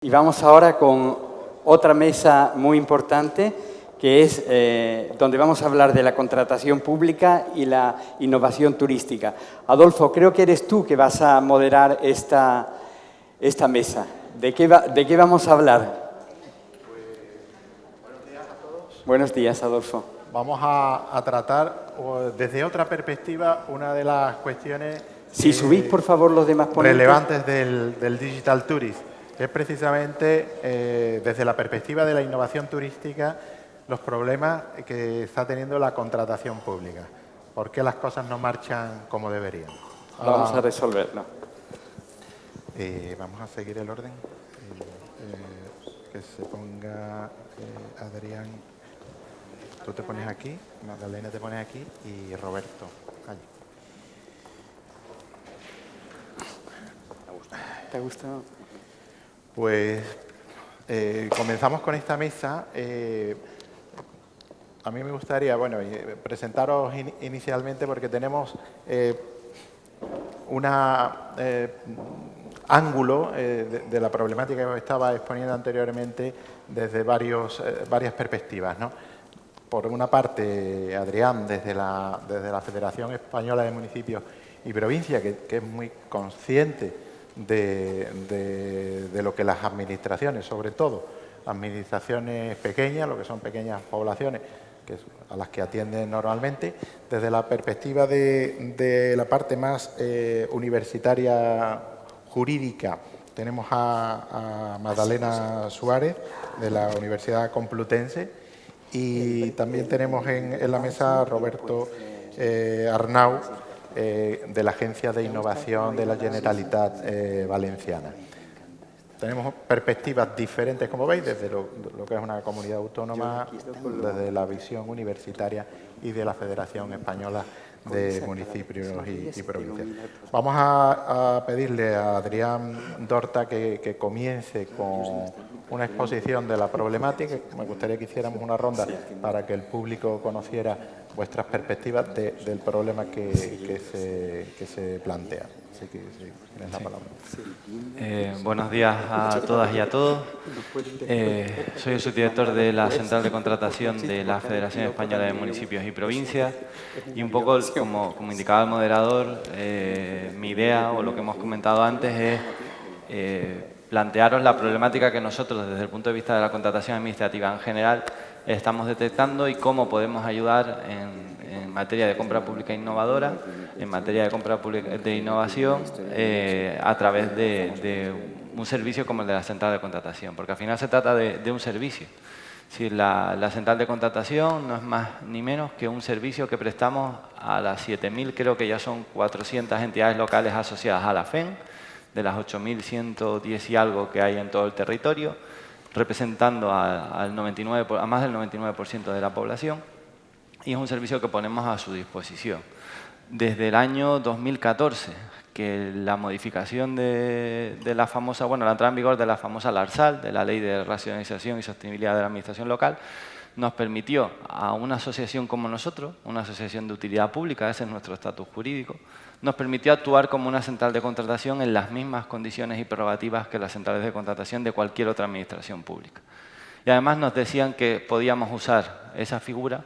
Y vamos ahora con otra mesa muy importante, que es donde vamos a hablar de la contratación pública y la innovación turística. Adolfo, creo que eres tú que vas a moderar esta mesa. ¿De qué vamos a hablar? Buenos días a todos. Buenos días, Adolfo. Vamos a tratar desde otra perspectiva una de las cuestiones Si subís, por favor, los demás ponentes. Relevantes del Digital Tourism, que es precisamente desde la perspectiva de la innovación turística los problemas que está teniendo la contratación pública. ¿Por qué las cosas no marchan como deberían? Vamos a resolverlo. Vamos a seguir el orden. Que se ponga Adrián. Tú te pones aquí, Magdalena te pones aquí y Roberto allí. ¿Te ha gustado? Pues comenzamos con esta mesa. A mí me gustaría, presentaros inicialmente porque tenemos un ángulo de la problemática que os estaba exponiendo anteriormente desde varias perspectivas, ¿no? Por una parte, Adrián, desde la Federación Española de Municipios y Provincias, que es muy consciente de lo que las administraciones, sobre todo administraciones pequeñas, lo que son pequeñas poblaciones, a las que atienden normalmente, desde la perspectiva de la parte más universitaria jurídica. Tenemos a Magdalena Suárez, de la Universidad Complutense, y también tenemos en la mesa a Roberto Arnau, de la Agencia de Innovación de la Generalitat Valenciana. Tenemos perspectivas diferentes, como veis, desde lo que es una comunidad autónoma, desde la visión universitaria y de la Federación Española de Municipios y Provincias. Vamos a pedirle a Adrián Dorta que comience con una exposición de la problemática. Me gustaría que hiciéramos una ronda para que el público conociera vuestras perspectivas del problema que se plantea. Así que si tienes la palabra. Buenos días a todas y a todos. Soy el subdirector de la Central de Contratación de la Federación Española de Municipios y Provincias y un poco, como indicaba el moderador, mi idea o lo que hemos comentado antes es plantearos la problemática que nosotros desde el punto de vista de la contratación administrativa en general estamos detectando y cómo podemos ayudar en materia de compra pública innovadora, en materia de compra pública de innovación, a través de un servicio como el de la central de contratación, porque al final se trata de un servicio. Si la central de contratación no es más ni menos que un servicio que prestamos a las 7.000, creo que ya son 400 entidades locales asociadas a la FEN, de las 8.110 y algo que hay en todo el territorio, representando a más del 99% de la población, y es un servicio que ponemos a su disposición. Desde el año 2014, que la modificación de la famosa, la entrada en vigor de la famosa LARSAL, de la Ley de Racionalización y Sostenibilidad de la Administración Local, nos permitió a una asociación como nosotros, una asociación de utilidad pública, ese es nuestro estatus jurídico, nos permitió actuar como una central de contratación en las mismas condiciones y prerrogativas que las centrales de contratación de cualquier otra administración pública. Y además nos decían que podíamos usar esa figura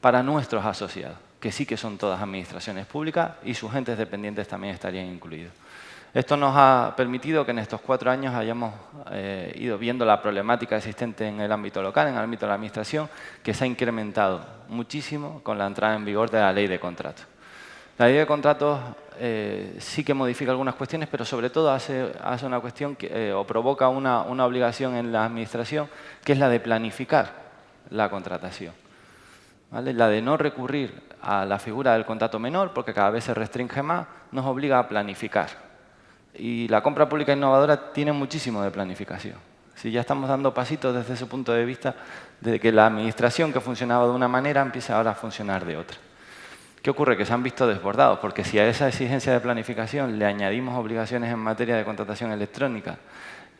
para nuestros asociados, que sí que son todas administraciones públicas y sus entes dependientes también estarían incluidos. Esto nos ha permitido que en estos 4 años hayamos ido viendo la problemática existente en el ámbito local, en el ámbito de la administración, que se ha incrementado muchísimo con la entrada en vigor de la Ley de Contratos. La Ley de Contratos sí que modifica algunas cuestiones, pero sobre todo hace una cuestión o provoca una obligación en la administración, que es la de planificar la contratación, ¿vale? La de no recurrir a la figura del contrato menor, porque cada vez se restringe más, nos obliga a planificar. Y la compra pública innovadora tiene muchísimo de planificación. Si ya estamos dando pasitos desde ese punto de vista, de que la administración que funcionaba de una manera empieza ahora a funcionar de otra. ¿Qué ocurre? Que se han visto desbordados, porque si a esa exigencia de planificación le añadimos obligaciones en materia de contratación electrónica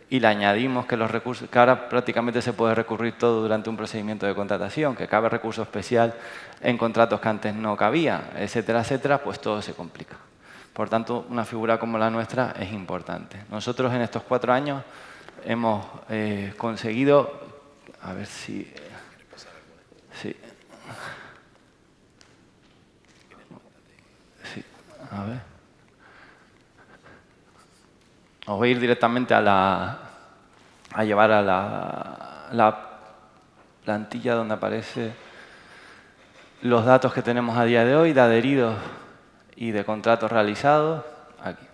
y le añadimos que los recursos, que ahora prácticamente se puede recurrir todo durante un procedimiento de contratación, que cabe recurso especial en contratos que antes no cabía, etcétera, etcétera, pues todo se complica. Por tanto, una figura como la nuestra es importante. Nosotros en estos 4 años hemos conseguido... A ver si... Sí. Sí, a ver. Os voy a ir directamente a llevar a la plantilla donde aparece los datos que tenemos a día de hoy de adheridos y de contratos realizados. Aquí.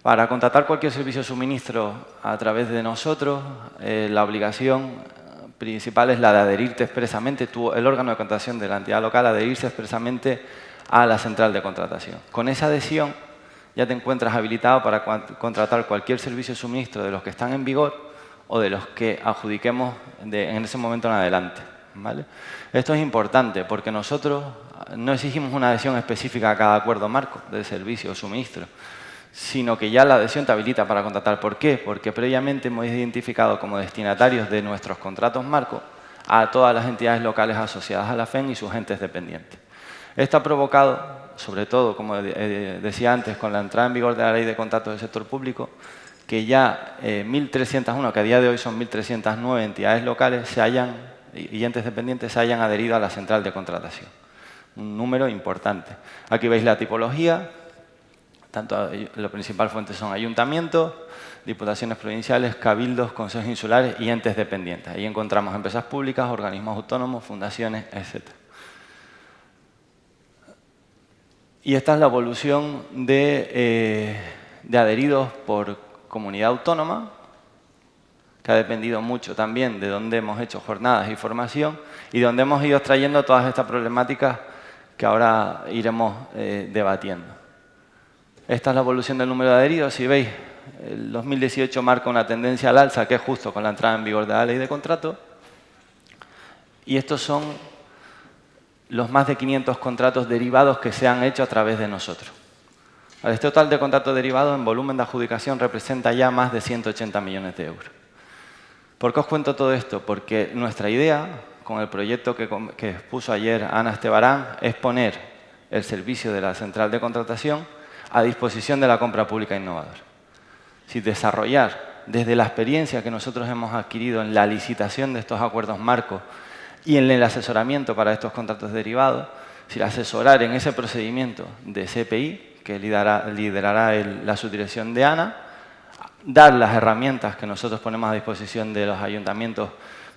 Para contratar cualquier servicio de suministro a través de nosotros, la obligación principal es la de adherirte expresamente, el órgano de contratación de la entidad local, adherirse expresamente a la central de contratación. Con esa adhesión ya te encuentras habilitado para contratar cualquier servicio de suministro de los que están en vigor o de los que adjudiquemos en ese momento en adelante, ¿vale? Esto es importante porque nosotros no exigimos una adhesión específica a cada acuerdo marco de servicio o suministro, sino que ya la adhesión te habilita para contratar. ¿Por qué? Porque previamente hemos identificado como destinatarios de nuestros contratos marco a todas las entidades locales asociadas a la FEN y sus entes dependientes. Esto ha provocado, sobre todo, como decía antes, con la entrada en vigor de la Ley de Contratos del Sector Público, que ya 1.301, que a día de hoy son 1.309 entidades locales y entes dependientes se hayan adherido a la central de contratación. Un número importante. Aquí veis la tipología. La principal fuente son ayuntamientos, diputaciones provinciales, cabildos, consejos insulares y entes dependientes. Ahí encontramos empresas públicas, organismos autónomos, fundaciones, etc. Y esta es la evolución de adheridos por comunidad autónoma, que ha dependido mucho también de dónde hemos hecho jornadas y formación y donde hemos ido extrayendo todas estas problemáticas que ahora iremos debatiendo. Esta es la evolución del número de adheridos. Si veis, el 2018 marca una tendencia al alza, que es justo con la entrada en vigor de la Ley de Contrato. Y estos son los más de 500 contratos derivados que se han hecho a través de nosotros. Este total de contratos derivados en volumen de adjudicación representa ya más de 180 millones de euros. ¿Por qué os cuento todo esto? Porque nuestra idea, con el proyecto que expuso ayer Ana Estebarán, es poner el servicio de la central de contratación a disposición de la compra pública innovadora. Si desarrollar desde la experiencia que nosotros hemos adquirido en la licitación de estos acuerdos marcos y en el asesoramiento para estos contratos derivados, si asesorar en ese procedimiento de CPI, que liderará la subdirección de Ana, dar las herramientas que nosotros ponemos a disposición de los ayuntamientos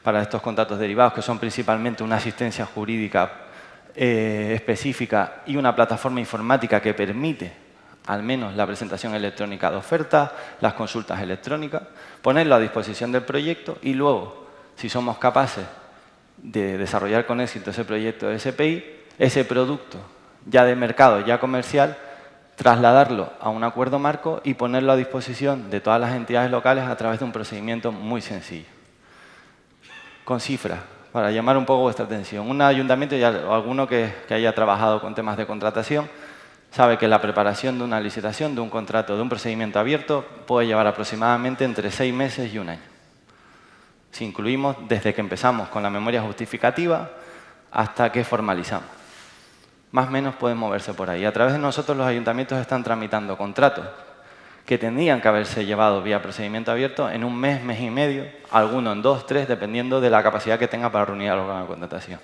para estos contratos derivados, que son principalmente una asistencia jurídica específica y una plataforma informática que permite al menos la presentación electrónica de ofertas, las consultas electrónicas, ponerlo a disposición del proyecto y luego, si somos capaces de desarrollar con éxito ese proyecto de SPI, ese producto ya de mercado, ya comercial, trasladarlo a un acuerdo marco y ponerlo a disposición de todas las entidades locales a través de un procedimiento muy sencillo. Con cifras, para llamar un poco vuestra atención. Un ayuntamiento o alguno que haya trabajado con temas de contratación sabe que la preparación de una licitación, de un contrato, de un procedimiento abierto, puede llevar aproximadamente entre 6 meses y 1 año. Si incluimos desde que empezamos con la memoria justificativa hasta que formalizamos. Más o menos pueden moverse por ahí. A través de nosotros los ayuntamientos están tramitando contratos que tendrían que haberse llevado vía procedimiento abierto en 1 mes, mes y medio, algunos en 2, 3, dependiendo de la capacidad que tenga para reunir al órgano de contratación.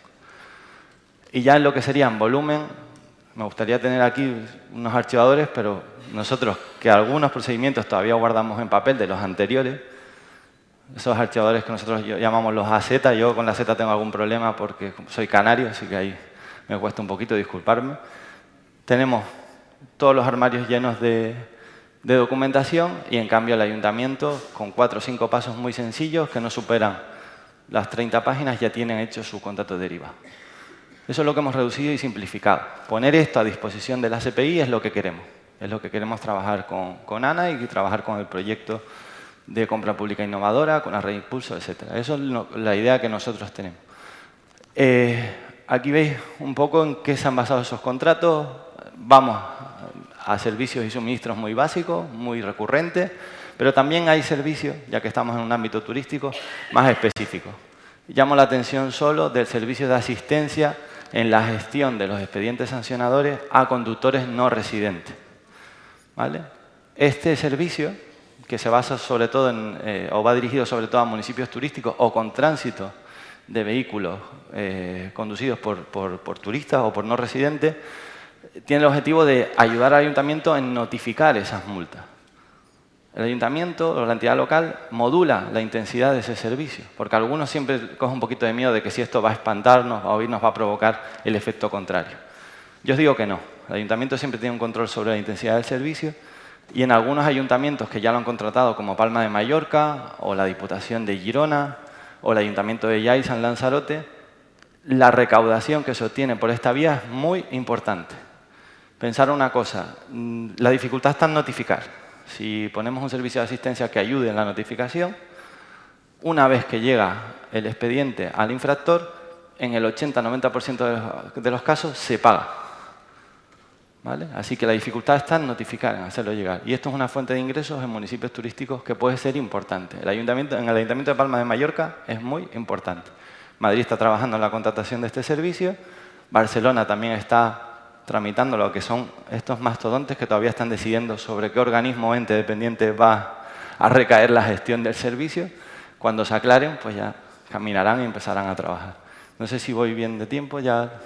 Y ya en lo que sería en volumen, me gustaría tener aquí unos archivadores, pero nosotros, que algunos procedimientos todavía guardamos en papel de los anteriores, esos archivadores que nosotros llamamos los AZ, yo con la Z tengo algún problema porque soy canario, así que ahí me cuesta un poquito disculparme. Tenemos todos los armarios llenos de documentación y en cambio el ayuntamiento, con 4 o 5 pasos muy sencillos que no superan las 30 páginas, ya tienen hecho su contrato derivado. Eso es lo que hemos reducido y simplificado. Poner esto a disposición de la CPI es lo que queremos. Es lo que queremos trabajar con Ana y trabajar con el proyecto de compra pública innovadora, con la red Impulso, etc. Eso es la idea que nosotros tenemos. Aquí veis un poco en qué se han basado esos contratos. Vamos a servicios y suministros muy básicos, muy recurrentes, pero también hay servicios, ya que estamos en un ámbito turístico, más específicos. Llamo la atención solo del servicio de asistencia en la gestión de los expedientes sancionadores a conductores no residentes. ¿Vale? Este servicio, que se basa sobre todo o va dirigido sobre todo a municipios turísticos o con tránsito de vehículos conducidos por turistas o por no residentes, tiene el objetivo de ayudar al ayuntamiento en notificar esas multas. El ayuntamiento o la entidad local modula la intensidad de ese servicio, porque algunos siempre cogen un poquito de miedo de que si esto va a espantarnos o nos va a provocar el efecto contrario. Yo os digo que no. El ayuntamiento siempre tiene un control sobre la intensidad del servicio y en algunos ayuntamientos que ya lo han contratado, como Palma de Mallorca o la Diputación de Girona o el Ayuntamiento de Yaiza en Lanzarote, la recaudación que se obtiene por esta vía es muy importante. Pensar una cosa, la dificultad está en notificar. Si ponemos un servicio de asistencia que ayude en la notificación, una vez que llega el expediente al infractor, en el 80-90% de los casos se paga. ¿Vale? Así que la dificultad está en notificar, en hacerlo llegar. Y esto es una fuente de ingresos en municipios turísticos que puede ser importante. En el Ayuntamiento de Palma de Mallorca es muy importante. Madrid está trabajando en la contratación de este servicio. Barcelona también está tramitando lo que son estos mastodontes que todavía están decidiendo sobre qué organismo o ente dependiente va a recaer la gestión del servicio. Cuando se aclaren, pues ya caminarán y empezarán a trabajar. No sé si voy bien de tiempo, ya.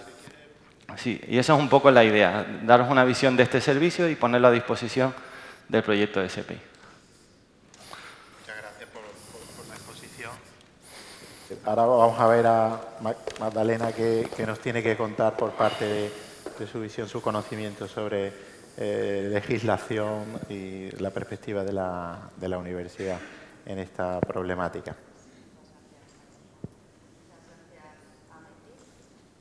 Sí, y esa es un poco la idea, daros una visión de este servicio y ponerlo a disposición del proyecto de SPI. Muchas gracias por la exposición. Ahora vamos a ver a Magdalena que nos tiene que contar por parte de su visión, su conocimiento sobre legislación y la perspectiva de la universidad en esta problemática.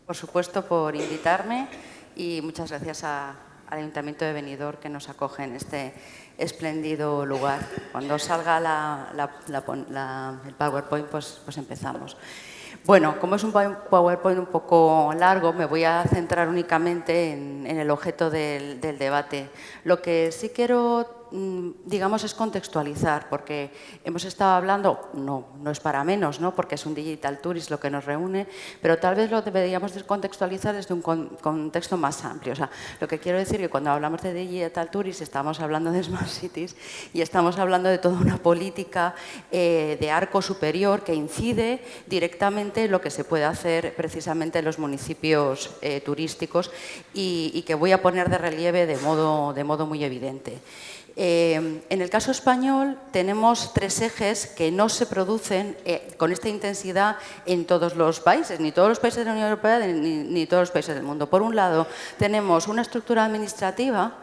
Por supuesto, por invitarme y muchas gracias al Ayuntamiento de Benidorm que nos acoge en este espléndido lugar. Cuando salga el PowerPoint, pues empezamos. Bueno, como es un PowerPoint un poco largo, me voy a centrar únicamente en el objeto del debate. Lo que sí quiero, digamos, es contextualizar, porque hemos estado hablando, no es para menos, ¿no? Porque es un Digital Tourist lo que nos reúne, pero tal vez lo deberíamos contextualizar desde un contexto más amplio. O sea, lo que quiero decir es que cuando hablamos de Digital Tourist estamos hablando de Smart Cities y estamos hablando de toda una política de arco superior que incide directamente en lo que se puede hacer precisamente en los municipios turísticos y que voy a poner de relieve de modo muy evidente. En el caso español tenemos tres ejes que no se producen con esta intensidad en todos los países, ni todos los países de la Unión Europea ni todos los países del mundo. Por un lado, tenemos una estructura administrativa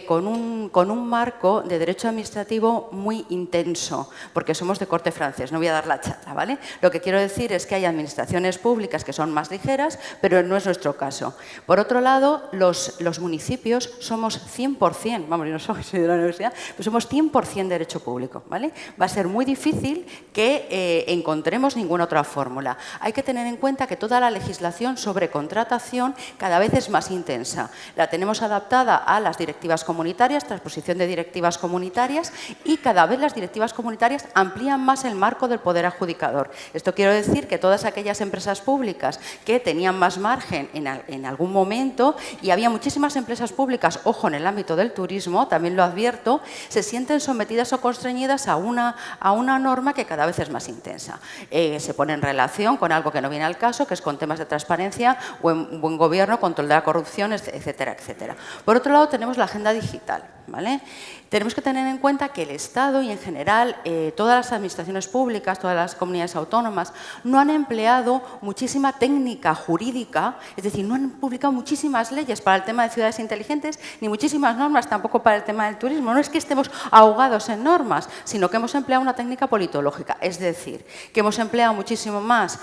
con un marco de derecho administrativo muy intenso, porque somos de corte francés, no voy a dar la chata, ¿vale? Lo que quiero decir es que hay administraciones públicas que son más ligeras, pero no es nuestro caso. Por otro lado, los municipios somos 100%, vamos, yo no soy de la universidad, pues somos 100% derecho público, ¿vale? Va a ser muy difícil que encontremos ninguna otra fórmula. Hay que tener en cuenta que toda la legislación sobre contratación cada vez es más intensa. La tenemos adaptada a las directivas comunitarias, transposición de directivas comunitarias, y cada vez las directivas comunitarias amplían más el marco del poder adjudicador. Esto quiere decir que todas aquellas empresas públicas que tenían más margen en algún momento, y había muchísimas empresas públicas, ojo, en el ámbito del turismo, también lo advierto, se sienten sometidas o constreñidas a una norma que cada vez es más intensa. Se pone en relación con algo que no viene al caso, que es con temas de transparencia, buen gobierno, control de la corrupción, etcétera, etcétera. Por otro lado, tenemos la agenda digital, ¿vale? Tenemos que tener en cuenta que el Estado y, en general, todas las administraciones públicas, todas las comunidades autónomas, no han empleado muchísima técnica jurídica, es decir, no han publicado muchísimas leyes para el tema de ciudades inteligentes, ni muchísimas normas tampoco para el tema del turismo. No es que estemos ahogados en normas, sino que hemos empleado una técnica politológica, es decir, que hemos empleado muchísimo más,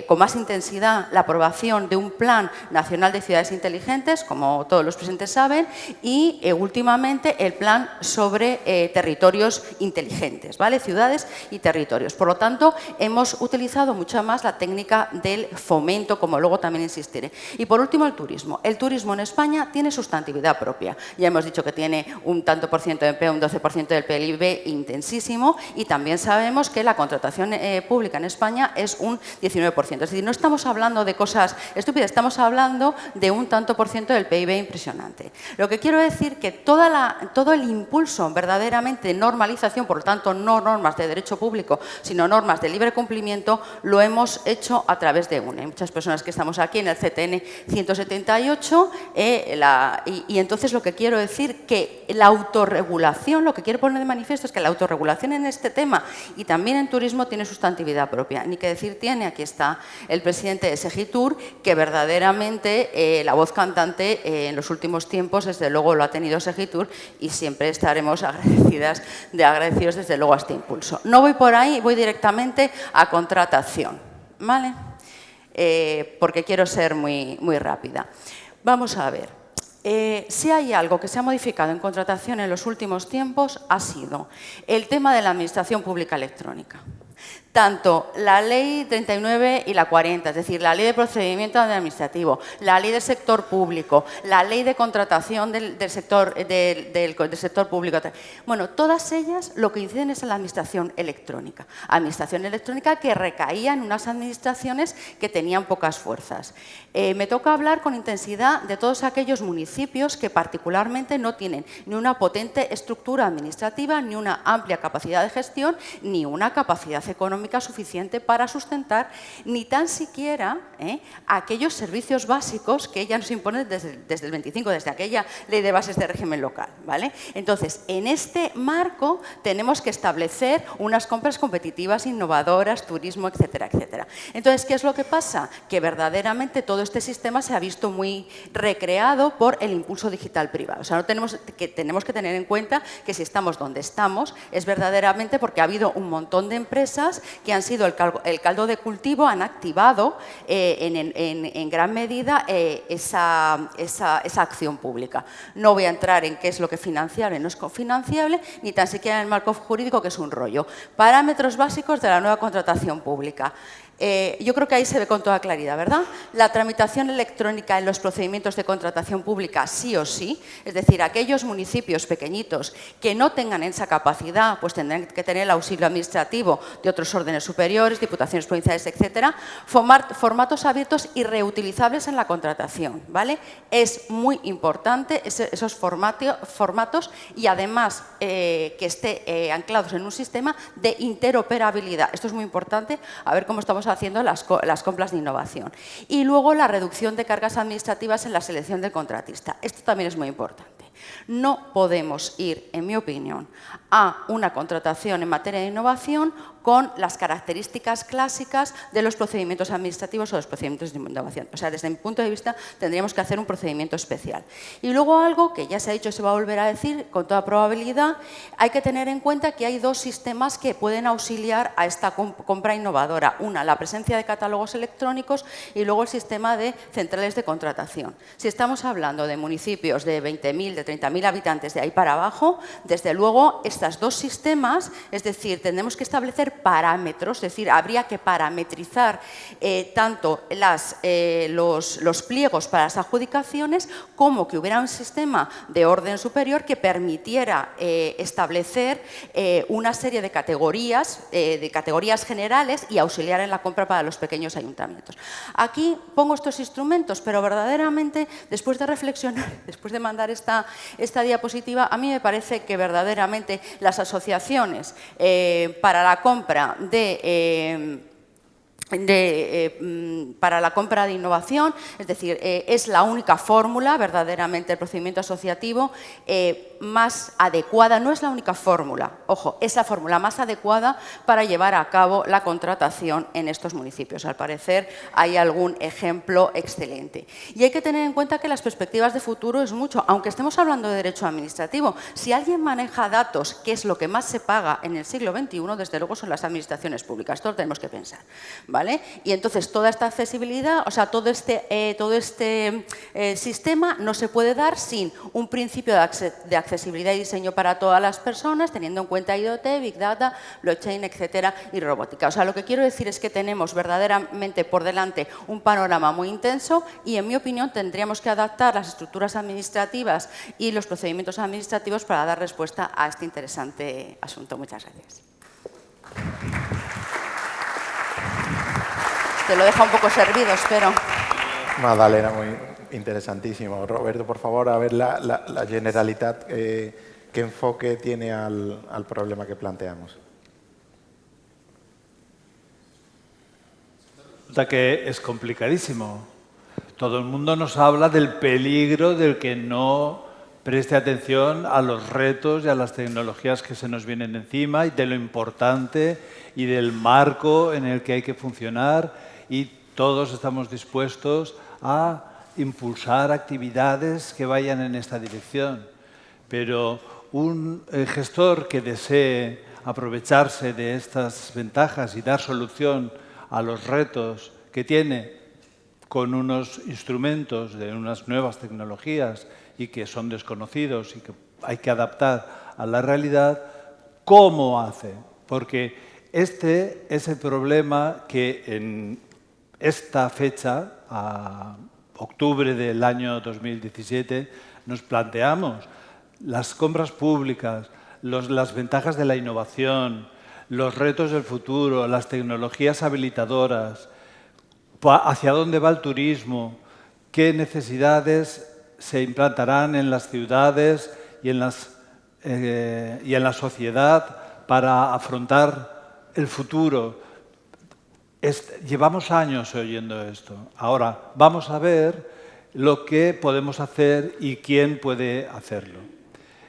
con más intensidad, la aprobación de un Plan Nacional de Ciudades Inteligentes, como todos los presentes saben, y últimamente el Plan sobre territorios inteligentes, ¿vale? Ciudades y territorios. Por lo tanto, hemos utilizado mucho más la técnica del fomento, como luego también insistiré. Y por último, el turismo. El turismo en España tiene sustantividad propia. Ya hemos dicho que tiene un tanto por ciento de empleo, un 12% del PIB intensísimo, y también sabemos que la contratación pública en España es un 19%. Es decir, no estamos hablando de cosas estúpidas, estamos hablando de un tanto por ciento del PIB impresionante. Lo que quiero decir que toda todo el impulso verdaderamente de normalización, por lo tanto no normas de derecho público, sino normas de libre cumplimiento, lo hemos hecho a través de UNE. Hay muchas personas que estamos aquí en el CTN 178 y entonces lo que quiero decir que la autorregulación, lo que quiero poner de manifiesto es que la autorregulación en este tema y también en turismo tiene sustantividad propia. Ni que decir tiene, aquí está el presidente de Segitur, que verdaderamente la voz cantante en los últimos tiempos desde luego lo ha tenido Segitur y siempre estaremos agradecidos desde luego a este impulso. No voy por ahí, voy directamente a contratación, ¿vale? Porque quiero ser muy rápida. Vamos a ver. Si hay algo que se ha modificado en contratación en los últimos tiempos ha sido el tema de la administración pública electrónica. Tanto la Ley 39 y la 40, es decir, la Ley de Procedimiento Administrativo, la Ley del Sector Público, la Ley de Contratación del sector público. Bueno, todas ellas lo que inciden es en la administración electrónica. Administración electrónica que recaía en unas administraciones que tenían pocas fuerzas. Me toca hablar con intensidad de todos aquellos municipios que particularmente no tienen ni una potente estructura administrativa, ni una amplia capacidad de gestión, ni una capacidad económica suficiente para sustentar ni tan siquiera aquellos servicios básicos que ella nos impone desde el 25, desde aquella Ley de Bases de Régimen Local, ¿vale? Entonces, en este marco tenemos que establecer unas compras competitivas, innovadoras, turismo, etcétera, etcétera. Entonces, ¿qué es lo que pasa? Que verdaderamente todo este sistema se ha visto muy recreado por el impulso digital privado. O sea, tenemos que tener en cuenta que si estamos donde estamos es verdaderamente porque ha habido un montón de empresas que han sido el caldo de cultivo, han activado en gran medida esa acción pública. No voy a entrar en qué es lo que es financiable, no es financiable, ni tan siquiera en el marco jurídico, que es un rollo. Parámetros básicos de la nueva contratación pública. Yo creo que ahí se ve con toda claridad, ¿verdad? La tramitación electrónica en los procedimientos de contratación pública sí o sí, es decir, aquellos municipios pequeñitos que no tengan esa capacidad, pues tendrán que tener el auxilio administrativo de otros órdenes superiores, diputaciones provinciales, etcétera, formatos abiertos y reutilizables en la contratación, ¿vale? Es muy importante esos formatos y además que esté anclados en un sistema de interoperabilidad. Esto es muy importante, a ver cómo estamos haciendo las compras de innovación. Y luego la reducción de cargas administrativas en la selección del contratista. Esto también es muy importante. No podemos ir, en mi opinión, a una contratación en materia de innovación con las características clásicas de los procedimientos administrativos o los procedimientos de innovación. O sea, desde mi punto de vista, tendríamos que hacer un procedimiento especial. Y luego algo que ya se ha dicho y se va a volver a decir con toda probabilidad, hay que tener en cuenta que hay dos sistemas que pueden auxiliar a esta compra innovadora. Una, la presencia de catálogos electrónicos y luego el sistema de centrales de contratación. Si estamos hablando de municipios de 20.000, de 30.000 habitantes, de ahí para abajo, desde luego, estos dos sistemas, es decir, tendremos que establecer parámetros, es decir, habría que parametrizar tanto los pliegos para las adjudicaciones como que hubiera un sistema de orden superior que permitiera establecer una serie de categorías generales y auxiliar en la compra para los pequeños ayuntamientos. Aquí pongo estos instrumentos, pero verdaderamente, después de reflexionar, después de mandar esta diapositiva, a mí me parece que verdaderamente las asociaciones para la compra para la compra de innovación, es decir, es la única fórmula, verdaderamente, el procedimiento asociativo más adecuada, no es la única fórmula, ojo, es la fórmula más adecuada para llevar a cabo la contratación en estos municipios. Al parecer hay algún ejemplo excelente. Y hay que tener en cuenta que las perspectivas de futuro es mucho, aunque estemos hablando de derecho administrativo. Si alguien maneja datos, que es lo que más se paga en el siglo XXI, desde luego son las administraciones públicas, esto lo tenemos que pensar, ¿vale? Y entonces toda esta accesibilidad, o sea, todo este sistema no se puede dar sin un principio de accesibilidad y diseño para todas las personas, teniendo en cuenta IoT, Big Data, blockchain, etcétera, y robótica. O sea, lo que quiero decir es que tenemos verdaderamente por delante un panorama muy intenso y, en mi opinión, tendríamos que adaptar las estructuras administrativas y los procedimientos administrativos para dar respuesta a este interesante asunto. Muchas gracias. Te lo deja un poco servido, espero. Magdalena, muy interesantísimo. Roberto, por favor, a ver la Generalitat, ¿qué enfoque tiene al problema que planteamos? Resulta que es complicadísimo. Todo el mundo nos habla del peligro del que no preste atención a los retos y a las tecnologías que se nos vienen encima y de lo importante y del marco en el que hay que funcionar, y todos estamos dispuestos a impulsar actividades que vayan en esta dirección. Pero un gestor que desee aprovecharse de estas ventajas y dar solución a los retos que tiene con unos instrumentos de unas nuevas tecnologías y que son desconocidos y que hay que adaptar a la realidad, ¿cómo hace? Porque este es el problema que en esta fecha, a octubre del año 2017, nos planteamos. Las compras públicas, las ventajas de la innovación, los retos del futuro, las tecnologías habilitadoras, hacia dónde va el turismo, qué necesidades se implantarán en las ciudades y en la sociedad para afrontar el futuro. Llevamos años oyendo esto. Ahora vamos a ver lo que podemos hacer y quién puede hacerlo.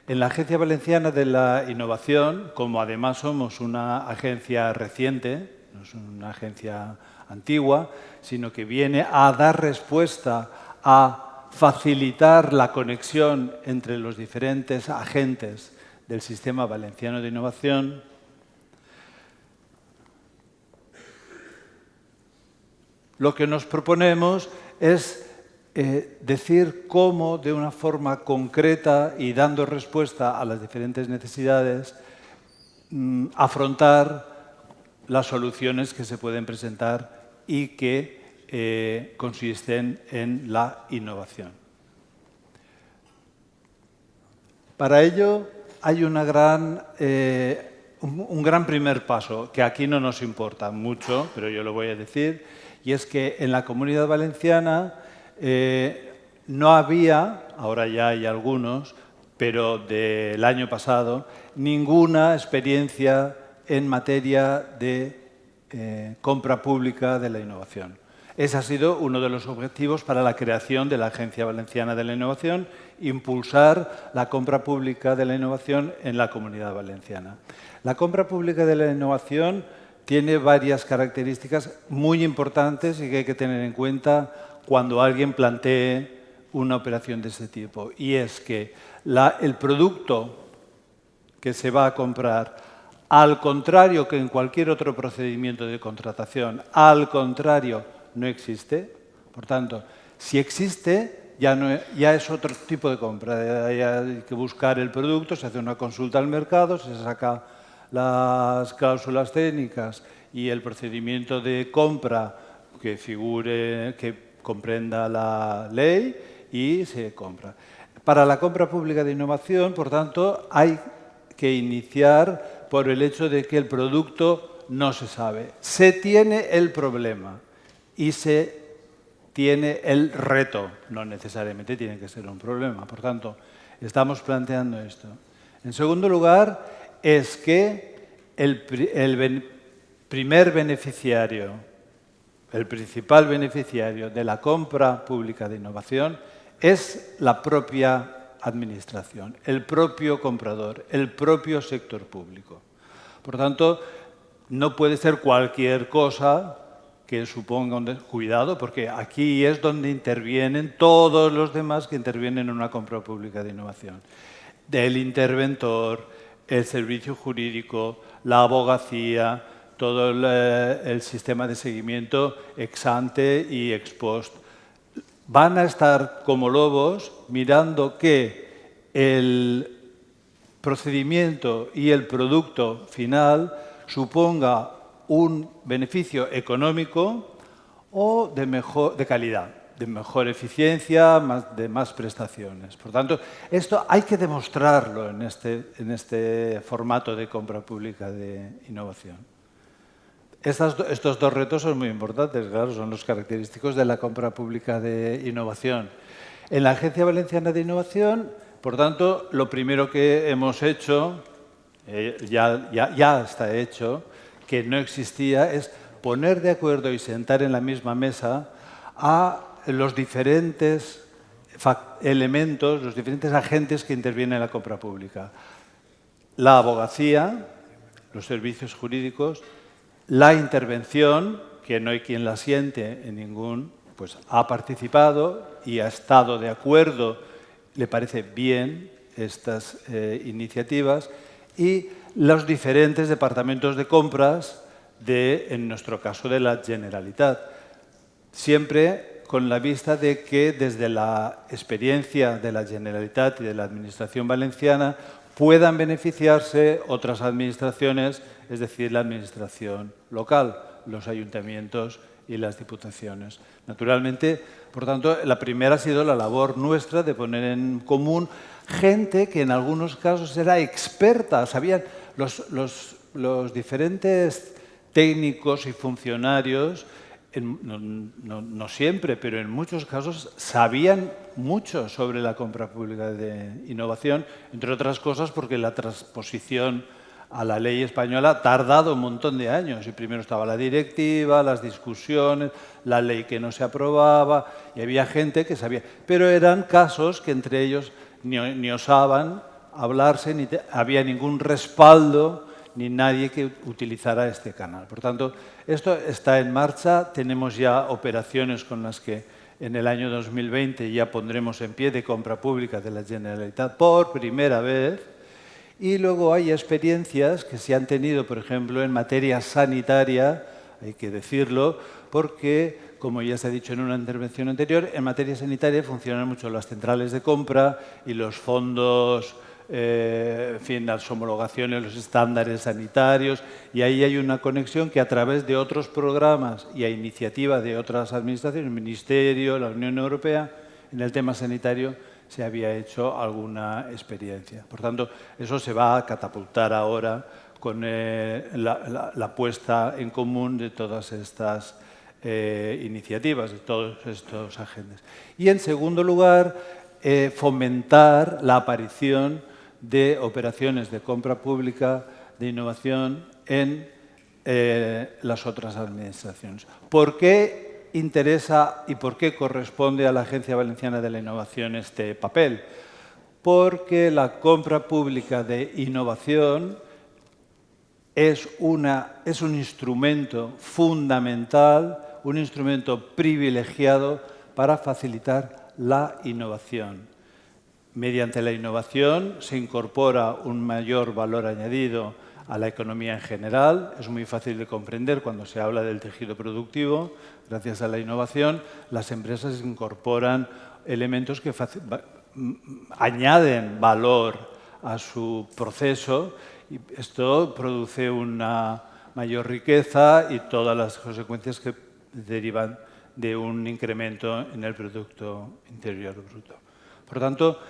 En la Agencia Valenciana de la Innovación, como además somos una agencia reciente, no es una agencia antigua, sino que viene a dar respuesta a facilitar la conexión entre los diferentes agentes del Sistema Valenciano de Innovación, lo que nos proponemos es decir cómo, de una forma concreta y dando respuesta a las diferentes necesidades, afrontar las soluciones que se pueden presentar y que consisten en la innovación. Para ello hay un gran primer paso, que aquí no nos importa mucho, pero yo lo voy a decir, y es que en la Comunidad Valenciana no había, ahora ya hay algunos, pero del año pasado, ninguna experiencia en materia de compra pública de la innovación. Ese ha sido uno de los objetivos para la creación de la Agencia Valenciana de la Innovación, impulsar la compra pública de la innovación en la Comunidad Valenciana. La compra pública de la innovación tiene varias características muy importantes y que hay que tener en cuenta cuando alguien plantee una operación de este tipo. Y es que el producto que se va a comprar, al contrario que en cualquier otro procedimiento de contratación, al contrario, no existe. Por tanto, si existe, ya es otro tipo de compra. Hay que buscar el producto, se hace una consulta al mercado, se saca las cláusulas técnicas y el procedimiento de compra que figure, que comprenda la ley, y se compra. Para la compra pública de innovación, por tanto, hay que iniciar por el hecho de que el producto no se sabe. Se tiene el problema y se tiene el reto. No necesariamente tiene que ser un problema. Por tanto, estamos planteando esto. En segundo lugar, es que el primer beneficiario, el principal beneficiario de la compra pública de innovación es la propia administración, el propio comprador, el propio sector público. Por tanto, no puede ser cualquier cosa que suponga un cuidado, porque aquí es donde intervienen todos los demás que intervienen en una compra pública de innovación. El interventor, el servicio jurídico, la abogacía, todo el sistema de seguimiento ex ante y ex post. Van a estar como lobos mirando que el procedimiento y el producto final suponga un beneficio económico o de calidad, de mejor eficiencia, de más prestaciones. Por tanto, esto hay que demostrarlo en este formato de compra pública de innovación. Estos dos retos son muy importantes, claro, son los característicos de la compra pública de innovación. En la Agencia Valenciana de Innovación, por tanto, lo primero que hemos hecho, ya está hecho, que no existía, es poner de acuerdo y sentar en la misma mesa a los diferentes elementos, los diferentes agentes que intervienen en la compra pública. La abogacía, los servicios jurídicos, la intervención, que no hay quien la siente en ningún, pues ha participado y ha estado de acuerdo, le parece bien estas iniciativas, y los diferentes departamentos de compras en nuestro caso, de la Generalitat. Siempre con la vista de que desde la experiencia de la Generalitat y de la Administración valenciana puedan beneficiarse otras administraciones, es decir, la administración local, los ayuntamientos y las diputaciones. Naturalmente, por tanto, la primera ha sido la labor nuestra de poner en común gente que en algunos casos era experta, sabían los diferentes técnicos y funcionarios, no siempre, pero en muchos casos sabían mucho sobre la compra pública de innovación, entre otras cosas porque la transposición a la ley española ha tardado un montón de años. Y primero estaba la directiva, las discusiones, la ley que no se aprobaba, y había gente que sabía. Pero eran casos que entre ellos ni osaban hablarse, ni había ningún respaldo, ni nadie que utilizara este canal. Por tanto, esto está en marcha. Tenemos ya operaciones con las que en el año 2020 ya pondremos en pie de compra pública de la Generalitat por primera vez. Y luego hay experiencias que se han tenido, por ejemplo, en materia sanitaria, hay que decirlo, porque, como ya se ha dicho en una intervención anterior, en materia sanitaria funcionan mucho las centrales de compra y los fondos, en fin, las homologaciones, los estándares sanitarios, y ahí hay una conexión que a través de otros programas y a iniciativa de otras administraciones, el Ministerio, la Unión Europea, en el tema sanitario se había hecho alguna experiencia. Por tanto, eso se va a catapultar ahora con la puesta en común de todas estas iniciativas, de todos estos agentes. Y, en segundo lugar, fomentar la aparición de operaciones de compra pública, de innovación en las otras administraciones. ¿Por qué interesa y por qué corresponde a la Agencia Valenciana de la Innovación este papel? Porque la compra pública de innovación es un instrumento fundamental, un instrumento privilegiado para facilitar la innovación. Mediante la innovación se incorpora un mayor valor añadido a la economía en general. Es muy fácil de comprender cuando se habla del tejido productivo. Gracias a la innovación, las empresas incorporan elementos que añaden valor a su proceso, y esto produce una mayor riqueza y todas las consecuencias que derivan de un incremento en el Producto Interior Bruto. Por tanto,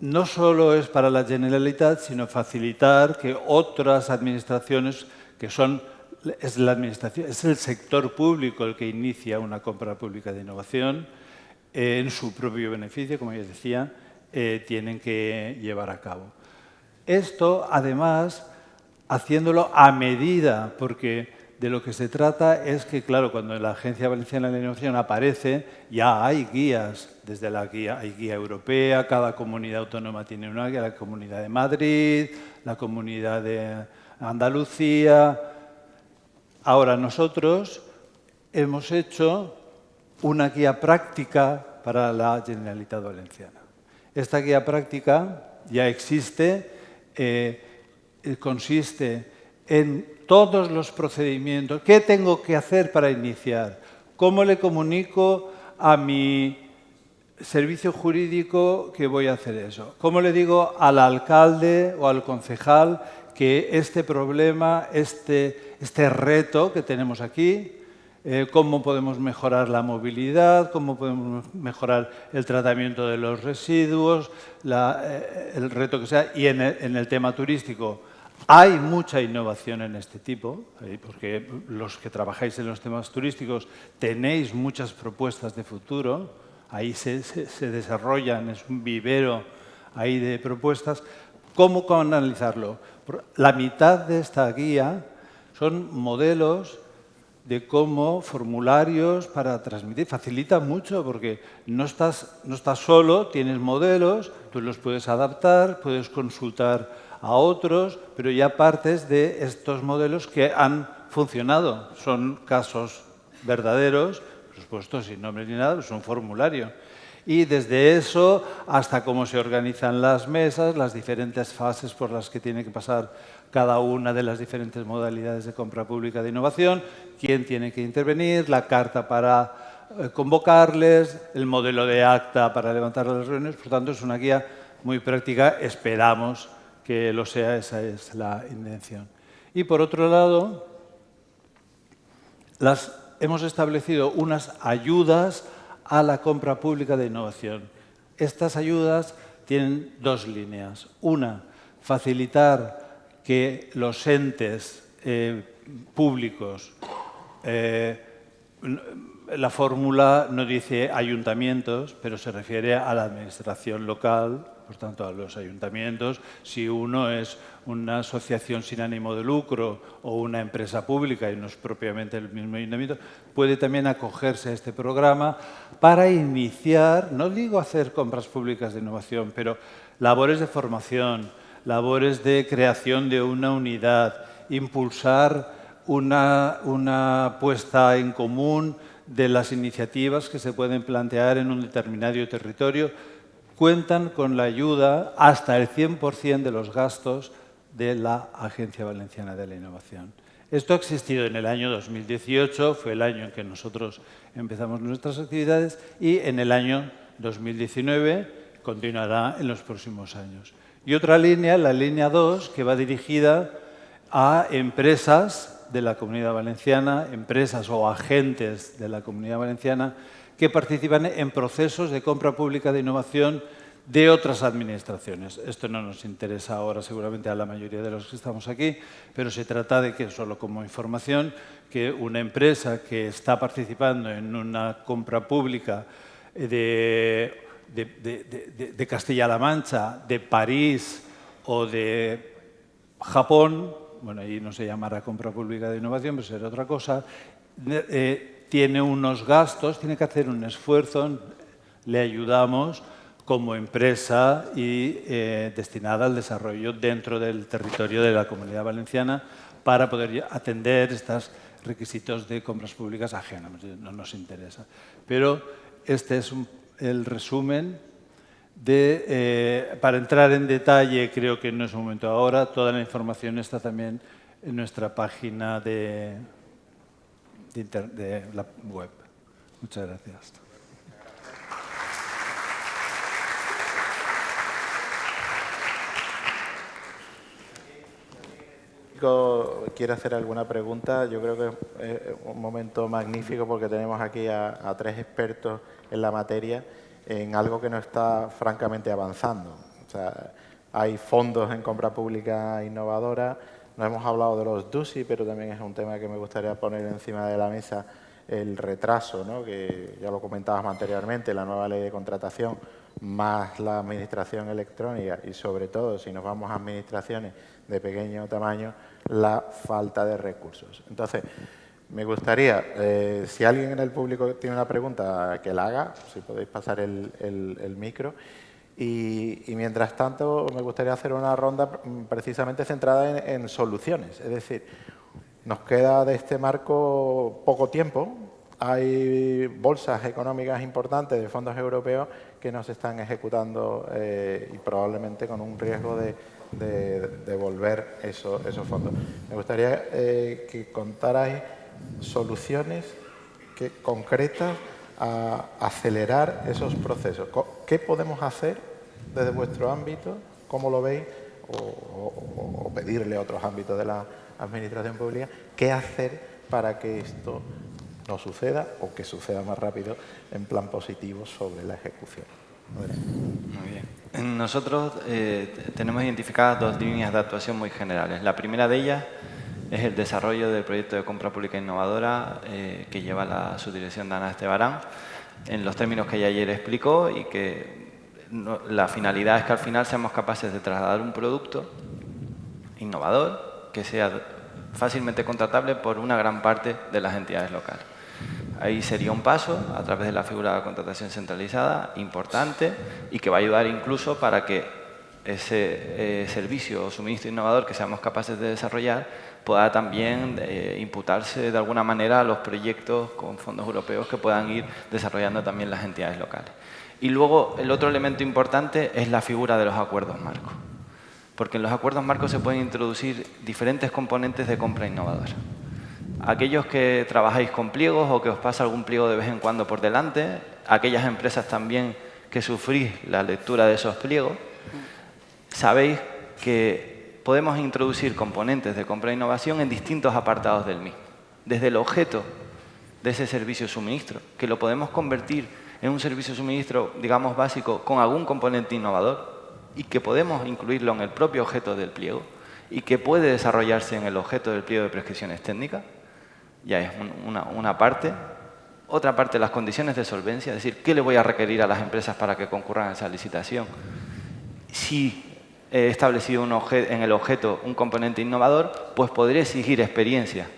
no solo es para la Generalitat, sino facilitar que otras administraciones, es el sector público el que inicia una compra pública de innovación, en su propio beneficio, como ya decía, tienen que llevar a cabo. Esto, además, haciéndolo a medida, porque de lo que se trata es que, claro, cuando la Agencia Valenciana de la Innovación aparece, ya hay guías. Desde la guía, hay guía europea, cada comunidad autónoma tiene una guía, la Comunidad de Madrid, la Comunidad de Andalucía. Ahora, nosotros hemos hecho una guía práctica para la Generalitat Valenciana. Esta guía práctica ya existe, consiste en todos los procedimientos. ¿Qué tengo que hacer para iniciar? ¿Cómo le comunico a mi servicio jurídico que voy a hacer eso? ¿Cómo le digo al alcalde o al concejal que este problema, este reto que tenemos aquí, cómo podemos mejorar la movilidad, cómo podemos mejorar el tratamiento de los residuos, el reto que sea, y en el tema turístico, Hay mucha innovación en este tipo, porque los que trabajáis en los temas turísticos tenéis muchas propuestas de futuro, ahí se desarrollan, es un vivero ahí de propuestas. ¿Cómo analizarlo? La mitad de esta guía son modelos de cómo formularios para transmitir. Facilita mucho porque no estás solo, tienes modelos, tú los puedes adaptar, puedes consultar a otros, pero ya partes de estos modelos que han funcionado. Son casos verdaderos, por supuesto, sin nombres ni nada, es un formulario. Y desde eso hasta cómo se organizan las mesas, las diferentes fases por las que tiene que pasar cada una de las diferentes modalidades de compra pública de innovación, quién tiene que intervenir, la carta para convocarles, el modelo de acta para levantar las reuniones. Por tanto, es una guía muy práctica, esperamos que lo sea, esa es la intención. Y por otro lado, hemos establecido unas ayudas a la compra pública de innovación. Estas ayudas tienen dos líneas. Una, facilitar que los entes públicos, la fórmula no dice ayuntamientos, pero se refiere a la administración local, por tanto a los ayuntamientos. Si uno es una asociación sin ánimo de lucro o una empresa pública y no es propiamente el mismo ayuntamiento, puede también acogerse a este programa para iniciar, no digo hacer compras públicas de innovación, pero labores de formación, labores de creación de una unidad, impulsar una puesta en común de las iniciativas que se pueden plantear en un determinado territorio, cuentan con la ayuda hasta el 100% de los gastos de la Agencia Valenciana de la Innovación. Esto ha existido en el año 2018, fue el año en que nosotros empezamos nuestras actividades, y en el año 2019 continuará en los próximos años. Y otra línea, la línea 2, que va dirigida a empresas de la Comunidad Valenciana, empresas o agentes de la Comunidad Valenciana que participan en procesos de compra pública de innovación de otras administraciones. Esto no nos interesa ahora seguramente a la mayoría de los que estamos aquí, pero se trata de que, solo como información, que una empresa que está participando en una compra pública de Castilla-La Mancha, de París o de Japón, bueno, ahí no se llamará compra pública de innovación, pero será otra cosa, tiene unos gastos, tiene que hacer un esfuerzo, le ayudamos como empresa y destinada al desarrollo dentro del territorio de la Comunidad Valenciana para poder atender estos requisitos de compras públicas ajenas, no nos interesa. Pero este es el resumen para entrar en detalle, creo que no es el momento ahora, toda la información está también en nuestra página de la web. Muchas gracias. ¿Quiere hacer alguna pregunta? Yo creo que es un momento magnífico porque tenemos aquí a tres expertos en la materia en algo que no está francamente avanzando. O sea, hay fondos en compra pública innovadora. No hemos hablado de los DUSI, pero también es un tema que me gustaría poner encima de la mesa, el retraso, ¿no? Que ya lo comentábamos anteriormente, la nueva ley de contratación, más la administración electrónica y, sobre todo, si nos vamos a administraciones de pequeño tamaño, la falta de recursos. Entonces, me gustaría, si alguien en el público tiene una pregunta, que la haga, si podéis pasar el micro. Y mientras tanto, me gustaría hacer una ronda precisamente centrada en soluciones. Es decir, nos queda de este marco poco tiempo. Hay bolsas económicas importantes de fondos europeos que no se están ejecutando y probablemente con un riesgo de devolver esos fondos. Me gustaría que contarais soluciones concretas a acelerar esos procesos. ¿Qué podemos hacer desde vuestro ámbito? ¿Cómo lo veis? O pedirle a otros ámbitos de la administración pública, ¿qué hacer para que esto no suceda o que suceda más rápido en plan positivo sobre la ejecución? Muy bien. Nosotros tenemos identificadas 2 líneas de actuación muy generales. La primera de ellas es el desarrollo del proyecto de compra pública innovadora que lleva la subdirección de Ana Estebarán, en los términos que ella ayer explicó, y que la finalidad es que al final seamos capaces de trasladar un producto innovador que sea fácilmente contratable por una gran parte de las entidades locales. Ahí sería un paso a través de la figura de la contratación centralizada importante y que va a ayudar incluso para que ese servicio o suministro innovador que seamos capaces de desarrollar pueda también imputarse de alguna manera a los proyectos con fondos europeos que puedan ir desarrollando también las entidades locales. Y luego el otro elemento importante es la figura de los acuerdos marcos, porque en los acuerdos marcos se pueden introducir diferentes componentes de compra innovadora. Aquellos que trabajáis con pliegos o que os pasa algún pliego de vez en cuando por delante, aquellas empresas también que sufrís la lectura de esos pliegos, sabéis que podemos introducir componentes de compra e innovación en distintos apartados del mismo. Desde el objeto de ese servicio suministro, que lo podemos convertir en un servicio suministro, digamos, básico, con algún componente innovador y que podemos incluirlo en el propio objeto del pliego y que puede desarrollarse en el objeto del pliego de prescripciones técnicas. Ya es una parte. Otra parte, las condiciones de solvencia, es decir, ¿qué le voy a requerir a las empresas para que concurran a esa licitación? Si he establecido en el objeto un componente innovador, pues podré exigir experiencia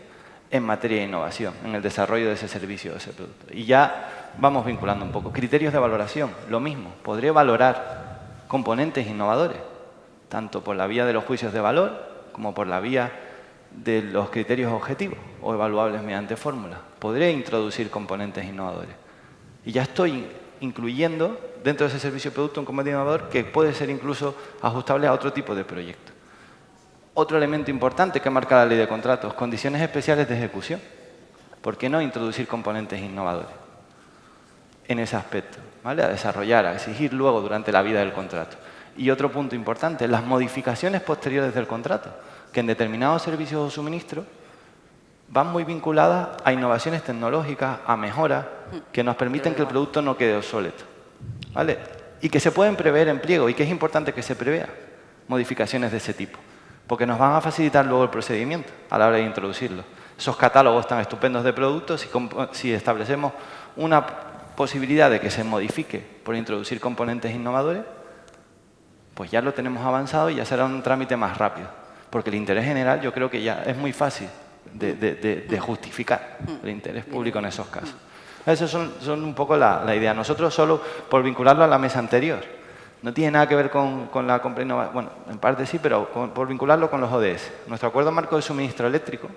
en materia de innovación, en el desarrollo de ese servicio o de ese producto. Y ya vamos vinculando un poco. Criterios de valoración, lo mismo. Podré valorar componentes innovadores, tanto por la vía de los juicios de valor como por la vía de los criterios objetivos o evaluables mediante fórmulas. Podré introducir componentes innovadores. Y ya estoy incluyendo dentro de ese servicio de producto un componente innovador que puede ser incluso ajustable a otro tipo de proyecto. Otro elemento importante que marca la ley de contratos, condiciones especiales de ejecución. ¿Por qué no introducir componentes innovadores en ese aspecto? ¿Vale? A desarrollar, a exigir luego durante la vida del contrato. Y otro punto importante, las modificaciones posteriores del contrato, que en determinados servicios o suministros van muy vinculadas a innovaciones tecnológicas, a mejoras que nos permiten que el producto no quede obsoleto, ¿vale? Y que se pueden prever en pliego y que es importante que se prevea modificaciones de ese tipo, porque nos van a facilitar luego el procedimiento a la hora de introducirlo. Esos catálogos tan estupendos de productos, si establecemos una posibilidad de que se modifique por introducir componentes innovadores, pues ya lo tenemos avanzado y ya será un trámite más rápido. Porque el interés general yo creo que ya es muy fácil de justificar el interés público en esos casos. Esas son un poco la idea. Nosotros solo por vincularlo a la mesa anterior. No tiene nada que ver con la compra innovadora. Bueno, en parte sí, pero por vincularlo con los ODS. Nuestro acuerdo marco de suministro eléctrico,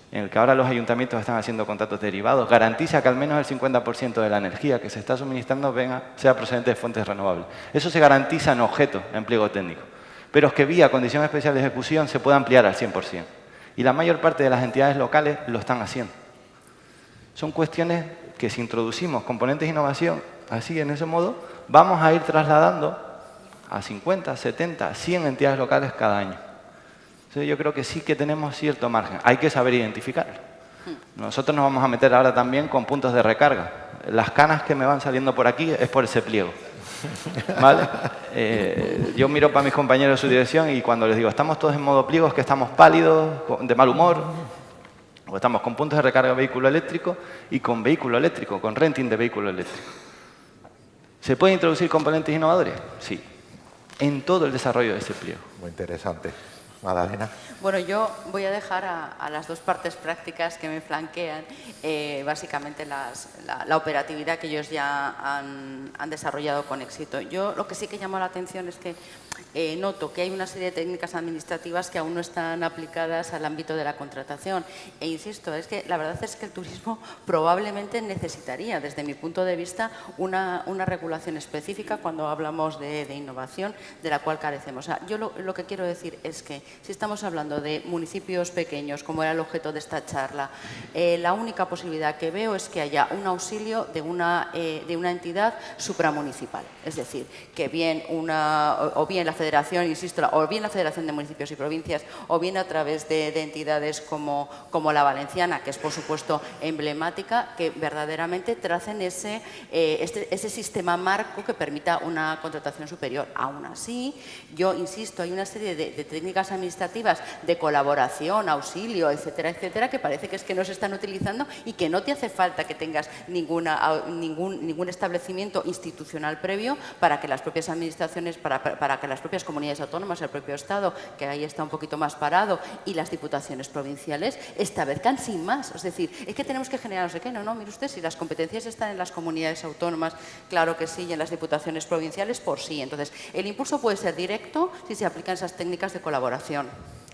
en el que ahora los ayuntamientos están haciendo contratos derivados, garantiza que al menos el 50% de la energía que se está suministrando sea procedente de fuentes renovables. Eso se garantiza en objeto, en pliego técnico. Pero es que vía condición especial de ejecución se puede ampliar al 100%. Y la mayor parte de las entidades locales lo están haciendo. Son cuestiones que si introducimos componentes de innovación así, en ese modo, vamos a ir trasladando a 50, 70, 100 entidades locales cada año. Entonces yo creo que sí que tenemos cierto margen. Hay que saber identificarlo. Nosotros nos vamos a meter ahora también con puntos de recarga. Las canas que me van saliendo por aquí es por ese pliego. ¿Vale? Yo miro para mis compañeros de su dirección y cuando les digo estamos todos en modo pliego es que estamos pálidos, de mal humor, o estamos con puntos de recarga de vehículo eléctrico y con vehículo eléctrico, con renting de vehículo eléctrico. ¿Se pueden introducir componentes innovadores? Sí, en todo el desarrollo de ese pliego. Muy interesante. Madalena. Bueno, yo voy a dejar a las dos partes prácticas que me flanquean, básicamente la operatividad que ellos ya han desarrollado con éxito. Yo lo que sí que llama la atención es que noto que hay una serie de técnicas administrativas que aún no están aplicadas al ámbito de la contratación. E insisto, es que la verdad es que el turismo probablemente necesitaría, desde mi punto de vista, una regulación específica cuando hablamos de innovación, de la cual carecemos. O sea, yo lo que quiero decir es que si estamos hablando de municipios pequeños, como era el objeto de esta charla, la única posibilidad que veo es que haya un auxilio de una entidad supramunicipal. Es decir, que bien la Federación, insisto, o bien la Federación de Municipios y Provincias, o bien a través de entidades como la Valenciana, que es por supuesto emblemática, que verdaderamente tracen ese sistema marco que permita una contratación superior. Aún así, yo insisto, hay una serie de técnicas administrativas de colaboración, auxilio, etcétera, etcétera, que parece que no se están utilizando y que no te hace falta que tengas ningún establecimiento institucional previo para que las propias administraciones, para que las propias comunidades autónomas, el propio Estado, que ahí está un poquito más parado, y las diputaciones provinciales establezcan sin más. Es decir, es que tenemos que generar no sé qué. No, mire usted, si las competencias están en las comunidades autónomas, claro que sí, y en las diputaciones provinciales, por sí. Entonces, el impulso puede ser directo si se aplican esas técnicas de colaboración.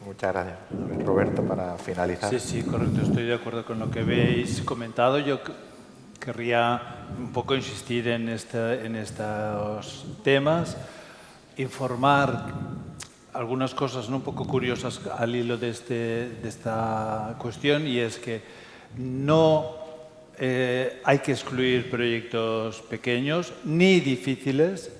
Muchas gracias. Roberto, para finalizar. Sí, correcto. Estoy de acuerdo con lo que habéis comentado. Yo querría un poco insistir en estos temas, informar algunas cosas un poco curiosas al hilo de esta cuestión, y es que no hay que excluir proyectos pequeños ni difíciles.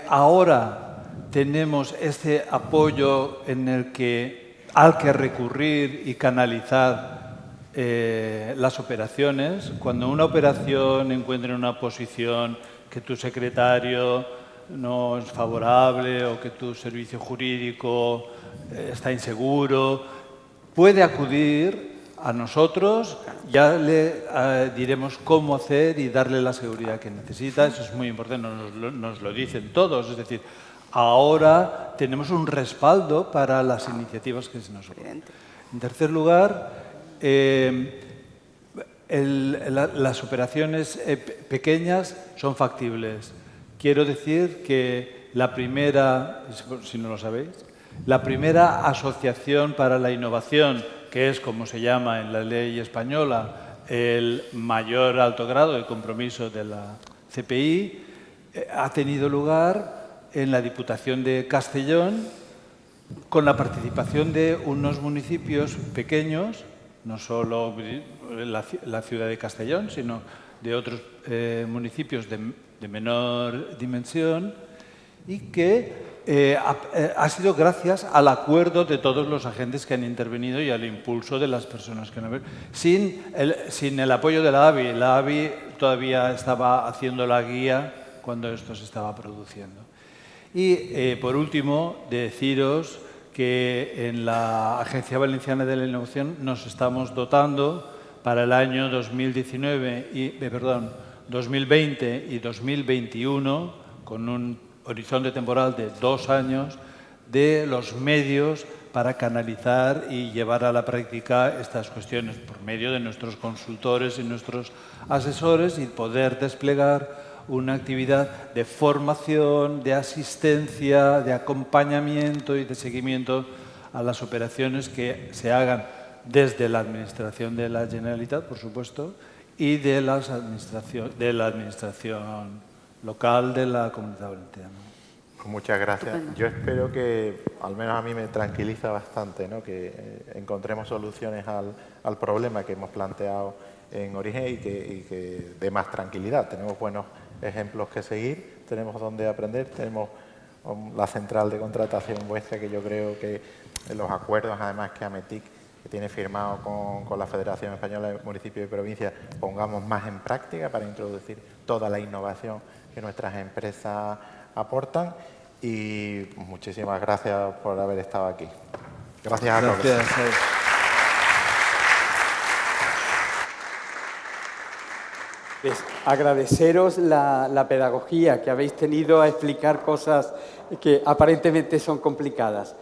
Ahora tenemos este apoyo al que recurrir y canalizar las operaciones. Cuando una operación encuentra una posición que tu secretario no es favorable o que tu servicio jurídico está inseguro, puede acudir a nosotros, ya le diremos cómo hacer y darle la seguridad que necesita. Eso es muy importante, nos lo dicen todos. Es decir, ahora tenemos un respaldo para las iniciativas que se nos ocurren. En tercer lugar, las operaciones pequeñas son factibles. Quiero decir que la primera, si no lo sabéis, la primera asociación para la innovación, que es como se llama en la ley española el mayor alto grado de compromiso de la CPI, ha tenido lugar en la Diputación de Castellón, con la participación de unos municipios pequeños, no solo la ciudad de Castellón, sino de otros municipios de menor dimensión, y que ha sido gracias al acuerdo de todos los agentes que han intervenido y al impulso de las personas que han... Sin el apoyo de la AVI. La AVI todavía estaba haciendo la guía cuando esto se estaba produciendo. Y, por último, deciros que en la Agencia Valenciana de la Innovación nos estamos dotando para el año 2020 y 2021, con un horizonte temporal de 2 años, de los medios para canalizar y llevar a la práctica estas cuestiones por medio de nuestros consultores y nuestros asesores, y poder desplegar una actividad de formación, de asistencia, de acompañamiento y de seguimiento a las operaciones que se hagan desde la Administración de la Generalitat, por supuesto, y de la Administración local de la Comunidad Valenciana. Muchas gracias. Estupendo. Yo espero que, al menos a mí me tranquiliza bastante, ¿no?, que encontremos soluciones al problema que hemos planteado en origen y que dé más tranquilidad. Tenemos buenos ejemplos que seguir, tenemos donde aprender, tenemos la central de contratación vuestra, que yo creo que los acuerdos, además, que AMETIC que tiene firmado con la Federación Española de Municipios y Provincias, pongamos más en práctica para introducir toda la innovación que nuestras empresas aportan. Y muchísimas gracias por haber estado aquí. Gracias a todos. Pues agradeceros la pedagogía que habéis tenido a explicar cosas que aparentemente son complicadas.